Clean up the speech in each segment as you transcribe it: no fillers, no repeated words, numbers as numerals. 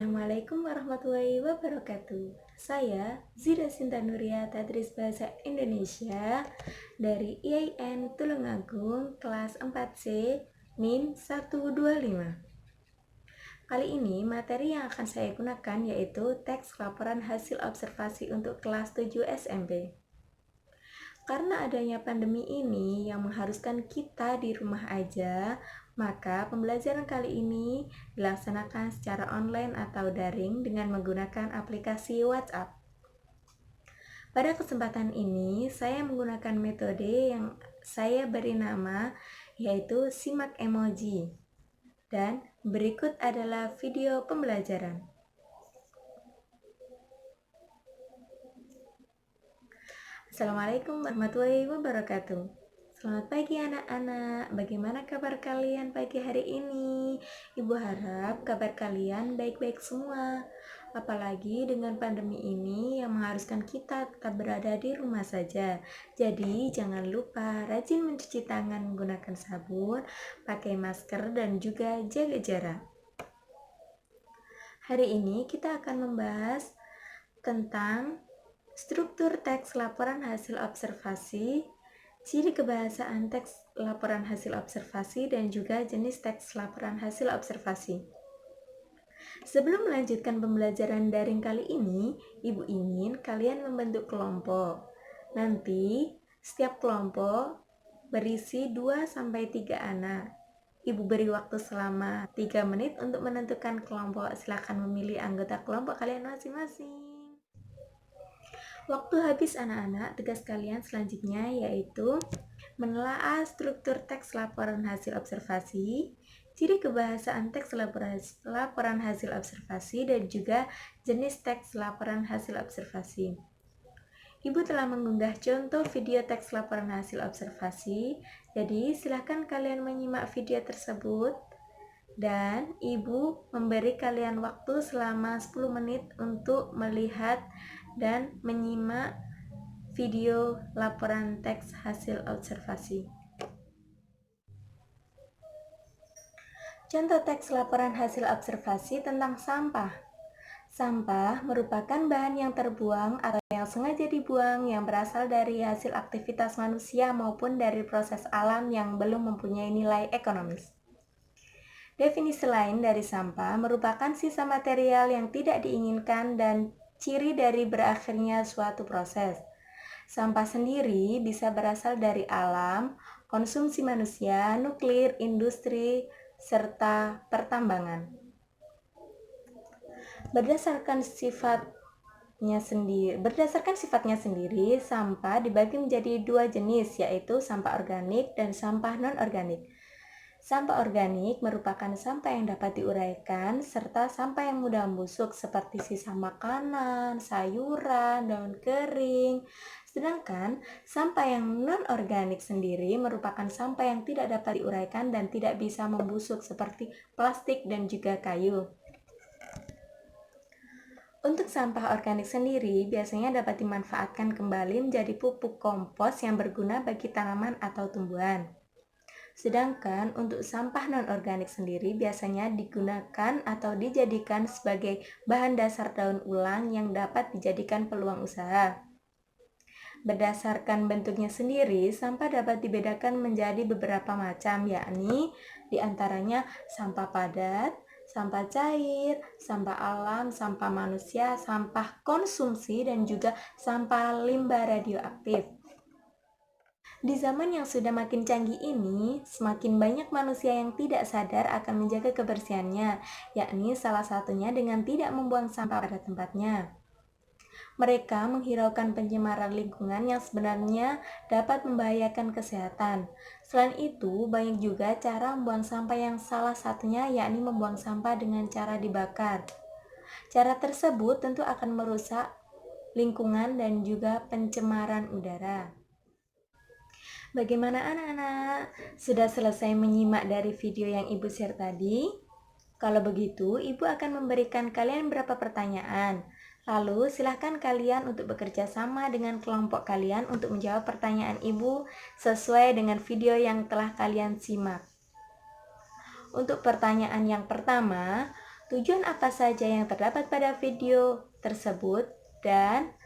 Assalamualaikum warahmatullahi wabarakatuh. Saya Zida Sinta Nuria, Tadris Bahasa Indonesia dari IAIN Tulungagung, kelas 4C, NIM 125. Kali ini materi yang akan saya gunakan yaitu teks laporan hasil observasi untuk kelas 7 SMP. Karena adanya pandemi ini yang mengharuskan kita di rumah aja, maka pembelajaran kali ini dilaksanakan secara online atau daring dengan menggunakan aplikasi WhatsApp. Pada kesempatan ini, saya menggunakan metode yang saya beri nama yaitu simak emoji. Dan berikut adalah video pembelajaran. Assalamualaikum warahmatullahi wabarakatuh. Selamat pagi anak-anak, bagaimana kabar kalian pagi hari ini? Ibu harap kabar kalian baik-baik semua. Apalagi dengan pandemi ini yang mengharuskan kita tetap berada di rumah saja. Jadi jangan lupa rajin mencuci tangan menggunakan sabun, pakai masker dan juga jaga jarak. Hari ini kita akan membahas tentang struktur teks laporan hasil observasi, ciri kebahasaan teks laporan hasil observasi, dan juga jenis teks laporan hasil observasi. Sebelum melanjutkan pembelajaran daring kali ini, Ibu ingin kalian membentuk kelompok. Nanti, setiap kelompok berisi 2-3 anak. Ibu beri waktu selama 3 menit untuk menentukan kelompok. Silakan memilih anggota kelompok kalian masing-masing. Waktu habis anak-anak, tugas kalian selanjutnya yaitu menelaah struktur teks laporan hasil observasi, ciri kebahasaan teks laporan hasil observasi, dan juga jenis teks laporan hasil observasi. Ibu telah mengunggah contoh video teks laporan hasil observasi, jadi silahkan kalian menyimak video tersebut. Dan Ibu memberi kalian waktu selama 10 menit untuk melihat dan menyimak video laporan teks hasil observasi. Contoh teks laporan hasil observasi tentang sampah. Sampah merupakan bahan yang terbuang atau yang sengaja dibuang yang berasal dari hasil aktivitas manusia maupun dari proses alam yang belum mempunyai nilai ekonomis. Definisi lain dari sampah merupakan sisa material yang tidak diinginkan dan ciri dari berakhirnya suatu proses. Sampah sendiri bisa berasal dari alam, konsumsi manusia, nuklir, industri, serta pertambangan. Berdasarkan sifatnya sendiri, sampah dibagi menjadi 2 jenis, yaitu sampah organik dan sampah non-organik. Sampah organik merupakan sampah yang dapat diuraikan serta sampah yang mudah membusuk seperti sisa makanan, sayuran, daun kering. Sedangkan sampah yang non-organik sendiri merupakan sampah yang tidak dapat diuraikan dan tidak bisa membusuk seperti plastik dan juga kayu. Untuk sampah organik sendiri biasanya dapat dimanfaatkan kembali menjadi pupuk kompos yang berguna bagi tanaman atau tumbuhan. Sedangkan untuk sampah non-organik sendiri biasanya digunakan atau dijadikan sebagai bahan dasar daur ulang yang dapat dijadikan peluang usaha. Berdasarkan bentuknya sendiri, sampah dapat dibedakan menjadi beberapa macam, yakni diantaranya sampah padat, sampah cair, sampah alam, sampah manusia, sampah konsumsi, dan juga sampah limbah radioaktif. Di zaman yang sudah makin canggih ini, semakin banyak manusia yang tidak sadar akan menjaga kebersihannya, yakni salah satunya dengan tidak membuang sampah pada tempatnya. Mereka menghiraukan pencemaran lingkungan yang sebenarnya dapat membahayakan kesehatan. Selain itu, banyak juga cara membuang sampah yang salah satunya yakni membuang sampah dengan cara dibakar. Cara tersebut tentu akan merusak lingkungan dan juga pencemaran udara. Bagaimana anak-anak? Sudah selesai menyimak dari video yang Ibu share tadi? Kalau begitu, Ibu akan memberikan kalian beberapa pertanyaan. Lalu, silahkan kalian untuk bekerja sama dengan kelompok kalian untuk menjawab pertanyaan Ibu sesuai dengan video yang telah kalian simak. Untuk pertanyaan yang pertama, tujuan apa saja yang terdapat pada video tersebut, dan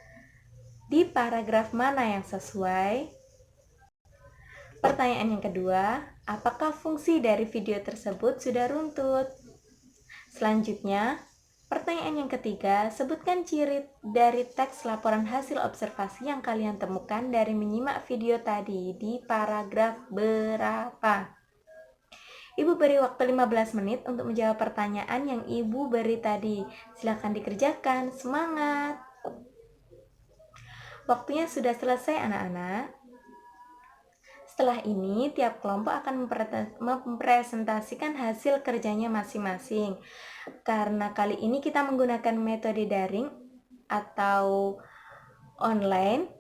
di paragraf mana yang sesuai. Pertanyaan yang kedua, apakah fungsi dari video tersebut sudah runtut? Selanjutnya, pertanyaan yang ketiga, sebutkan ciri dari teks laporan hasil observasi yang kalian temukan dari menyimak video tadi di paragraf berapa? Ibu beri waktu 15 menit untuk menjawab pertanyaan yang Ibu beri tadi. Silakan dikerjakan, semangat! Waktunya sudah selesai anak-anak. Setelah ini, tiap kelompok akan mempresentasikan hasil kerjanya masing-masing. Karena kali ini kita menggunakan metode daring atau online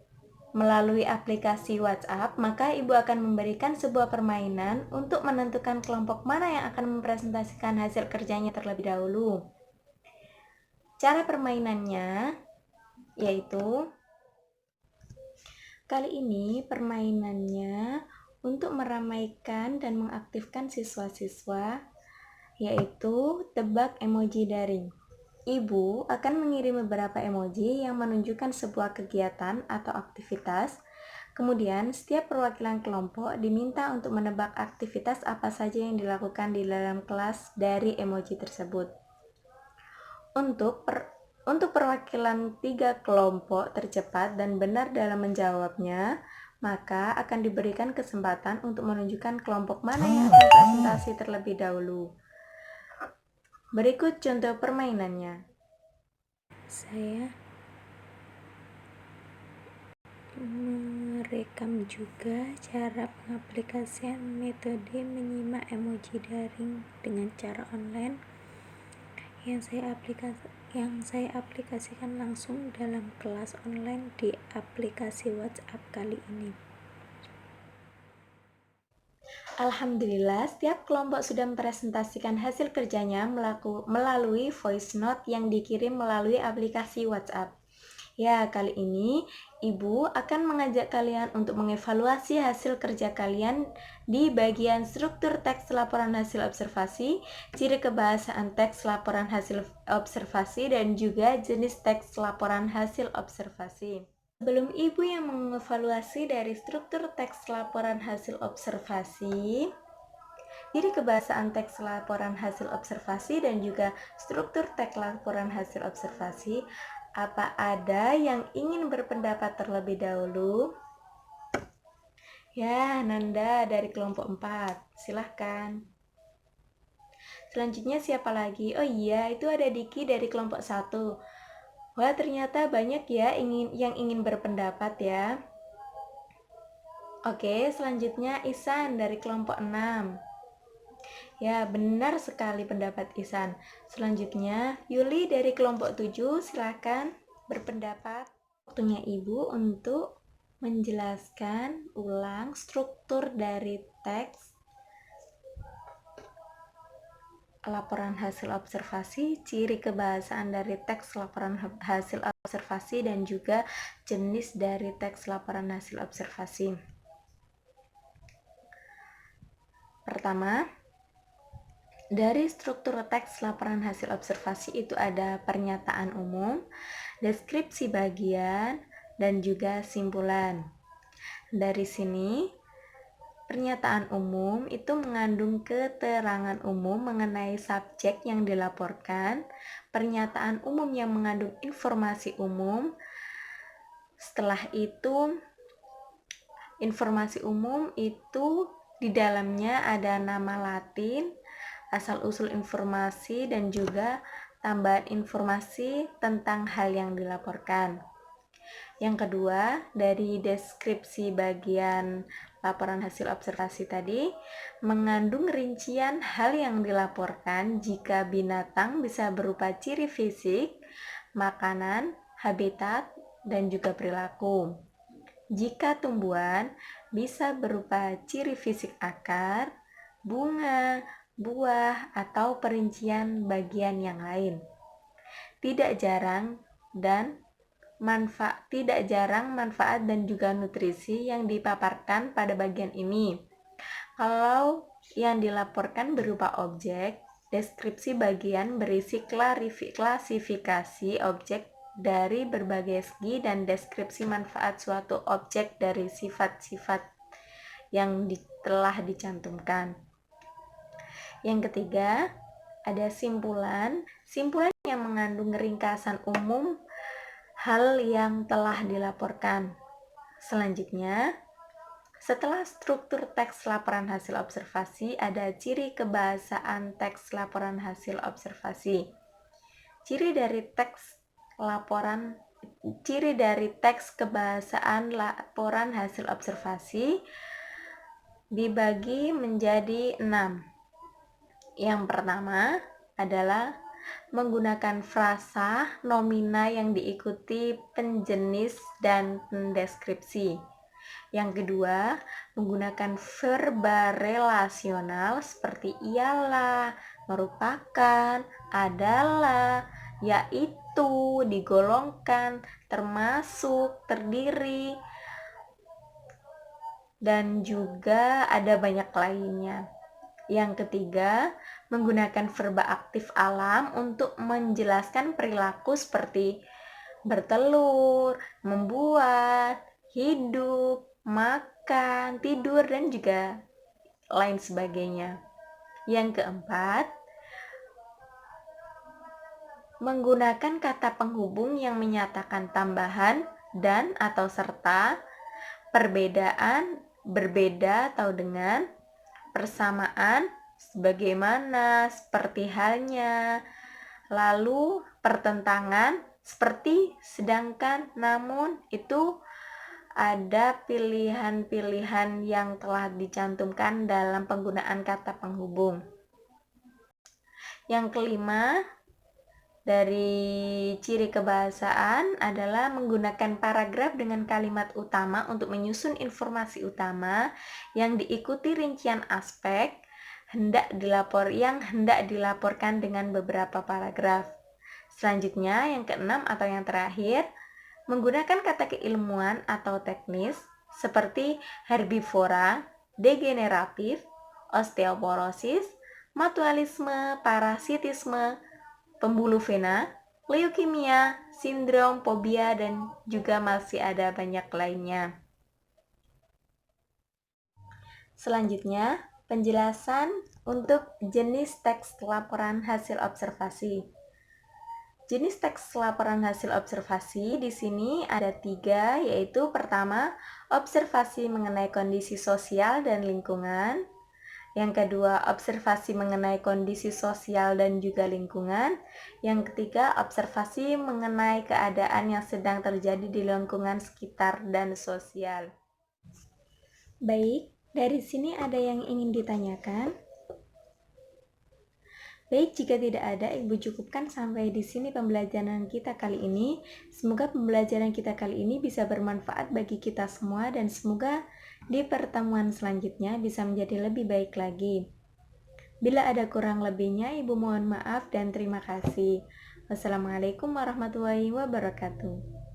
melalui aplikasi WhatsApp, maka Ibu akan memberikan sebuah permainan untuk menentukan kelompok mana yang akan mempresentasikan hasil kerjanya terlebih dahulu. Cara permainannya yaitu kali ini permainannya untuk meramaikan dan mengaktifkan siswa-siswa, yaitu tebak emoji daring. Ibu akan mengirim beberapa emoji yang menunjukkan sebuah kegiatan atau aktivitas. Kemudian, setiap perwakilan kelompok diminta untuk menebak aktivitas apa saja yang dilakukan di dalam kelas dari emoji tersebut. Untuk perwakilan 3 kelompok tercepat dan benar dalam menjawabnya, maka akan diberikan kesempatan untuk menunjukkan kelompok mana yang akan presentasi terlebih dahulu. Berikut contoh permainannya. Saya merekam juga cara pengaplikasian metode menyimak emoji daring dengan cara online yang saya aplikasikan langsung dalam kelas online di aplikasi WhatsApp kali ini. Alhamdulillah, setiap kelompok sudah mempresentasikan hasil kerjanya melalui voice note yang dikirim melalui aplikasi WhatsApp. Ya, kali ini Ibu akan mengajak kalian untuk mengevaluasi hasil kerja kalian di bagian struktur teks laporan hasil observasi, ciri kebahasaan teks laporan hasil observasi, dan juga jenis teks laporan hasil observasi. Sebelum Ibu yang mengevaluasi dari struktur teks laporan hasil observasi, ciri kebahasaan teks laporan hasil observasi, dan juga struktur teks laporan hasil observasi, apa ada yang ingin berpendapat terlebih dahulu? Ya, Nanda dari kelompok 4, silahkan. Selanjutnya siapa lagi? Oh iya, itu ada Diki dari kelompok 1. Wah, ternyata banyak ya yang ingin berpendapat ya. Oke, selanjutnya Ihsan dari kelompok 6. Ya, benar sekali pendapat Ihsan. Selanjutnya Yuli dari kelompok 7, silakan berpendapat. Waktunya Ibu untuk menjelaskan ulang struktur dari teks laporan hasil observasi, ciri kebahasaan dari teks laporan hasil observasi, dan juga jenis dari teks laporan hasil observasi. Pertama, dari struktur teks laporan hasil observasi itu ada pernyataan umum, deskripsi bagian, dan juga simpulan. Dari sini, pernyataan umum itu mengandung keterangan umum mengenai subjek yang dilaporkan, pernyataan umum yang mengandung informasi umum. Setelah itu, informasi umum itu di dalamnya ada nama Latin, asal-usul informasi, dan juga tambahan informasi tentang hal yang dilaporkan. Yang kedua, dari deskripsi bagian laporan hasil observasi tadi, mengandung rincian hal yang dilaporkan jika binatang bisa berupa ciri fisik, makanan, habitat, dan juga perilaku. Jika tumbuhan bisa berupa ciri fisik akar, bunga, buah, atau perincian bagian yang lain. Tidak jarang manfaat dan juga nutrisi yang dipaparkan pada bagian ini. Kalau yang dilaporkan berupa objek deskripsi bagian berisi klasifikasi objek dari berbagai segi dan deskripsi manfaat suatu objek dari sifat-sifat yang telah dicantumkan. Yang ketiga, ada simpulan yang mengandung ringkasan umum hal yang telah dilaporkan. Selanjutnya, setelah struktur teks laporan hasil observasi, ada ciri kebahasaan teks laporan hasil observasi. Ciri dari teks kebahasaan laporan hasil observasi dibagi menjadi 6. Yang pertama adalah menggunakan frasa nomina yang diikuti penjenis dan pendeskripsi. Yang kedua, menggunakan verba relasional seperti ialah, merupakan, adalah, yaitu, digolongkan, termasuk, terdiri, dan juga ada banyak lainnya. Yang ketiga, menggunakan verba aktif alam untuk menjelaskan perilaku seperti bertelur, membuat, hidup, makan, tidur, dan juga lain sebagainya. Yang keempat, menggunakan kata penghubung yang menyatakan tambahan dan atau serta, perbedaan, berbeda atau dengan, persamaan, sebagaimana, seperti halnya, lalu pertentangan, seperti, sedangkan, namun, itu ada pilihan-pilihan yang telah dicantumkan dalam penggunaan kata penghubung. Yang kelima, dari ciri kebahasaan adalah menggunakan paragraf dengan kalimat utama untuk menyusun informasi utama yang diikuti rincian aspek yang hendak dilaporkan dengan beberapa paragraf. Selanjutnya, yang keenam atau yang terakhir, menggunakan kata keilmuan atau teknis seperti herbivora, degeneratif, osteoporosis, mutualisme, parasitisme, pembuluh vena, leukemia, sindrom, fobia, dan juga masih ada banyak lainnya. Selanjutnya, penjelasan untuk jenis teks laporan hasil observasi. Jenis teks laporan hasil observasi di sini ada 3, yaitu pertama, observasi mengenai kondisi sosial dan lingkungan. Yang kedua, observasi mengenai kondisi sosial dan juga lingkungan. Yang ketiga, observasi mengenai keadaan yang sedang terjadi di lingkungan sekitar dan sosial. Baik, dari sini ada yang ingin ditanyakan? Baik, jika tidak ada, Ibu cukupkan sampai di sini pembelajaran kita kali ini. Semoga pembelajaran kita kali ini bisa bermanfaat bagi kita semua dan semoga di pertemuan selanjutnya bisa menjadi lebih baik lagi. Bila ada kurang lebihnya, Ibu mohon maaf dan terima kasih. Wassalamualaikum warahmatullahi wabarakatuh.